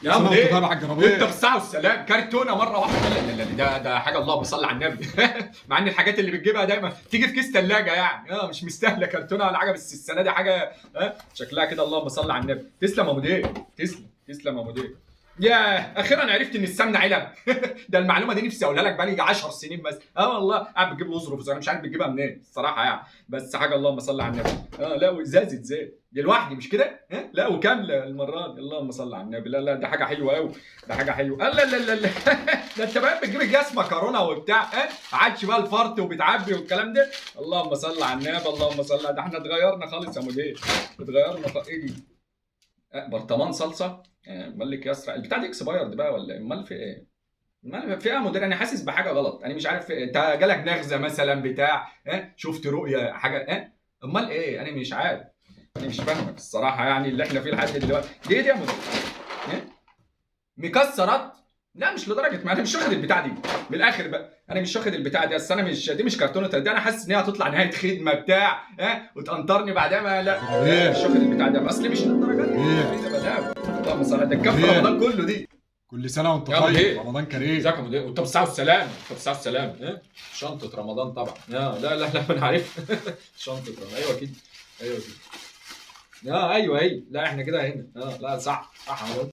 يا مدير طالع على الجرابيه وانت بالساعه والسلام كرتونه مره واحده. لا لا لا ده حاجه اللهم صل على النبي. مع ان الحاجات اللي بتجيبها دايما تيجي في كيس ثلاجه يعني مش مستاهله كرتونه ولا حاجه، بس السنه دي حاجه شكلها كده اللهم صل على النبي. تسلم يا مدير، تسلم يا مدير. يا اخيرا عرفت ان السمنه علب. ده المعلومه دي نفسي اقولها لك بقالي 10 سنين بس. والله قاعد بتجيب له ظروف انا مش عارف بتجيبها منين الصراحه يعني، بس حاجه اللهم صل على النبي. لا وازازه زيت دي لوحدي مش كده؟ لا وكامله المره دي اللهم صل على النبي. لا لا ده حاجه حلوه قوي، ده حاجه حلوه. لا لا لا لا. ده انت بقى بتجيب الجاس مكرونه وبتاع عادش بقى الفرط وبتعبي والكلام ده. اللهم صل على النبي، اللهم صل على ده احنا اتغيرنا خالص يا مدير، اتغيرنا ايه دي؟ برطمان صلصه. امال لك يا اسرع البتاع دي اكسبايرد بقى ولا امال في ايه؟ امال في ايه يا مدير؟ انا حاسس بحاجه غلط، انا مش عارف انت جالك نغزه مثلا بتاع شفت رؤيه حاجه امال ايه؟ انا مش عارف، انا مش فاهمك الصراحه يعني اللي احنا فيه لحد دلوقتي. دي يا مدير مكسرات؟ لا مش لدرجه، ما انا مش واخد البتاع دي من الاخر بقى، انا مش واخد البتاع دي، اصل انا مش دي مش كرتونه دي، انا حاسس ان هي هتطلع نهايه خدمه بتاع وتقنطرني بعدها ما لا مش واخد البتاع ده اصلي مش للدرجه دي. ايه ده بلاوي اللهم صل على ده الكف رمضان كله دي. كل سنه وانت يا طيب، مدير رمضان كريم. ازيك يا مدير؟ وانت بالصحه والسلام، انت بالصحه والسلام. شنطه رمضان طبعا. لا لا لا انا عارف. شنطه رمضان ايوه كده، ايوه كده. ايوه لا احنا كده هنا. لا صح صح.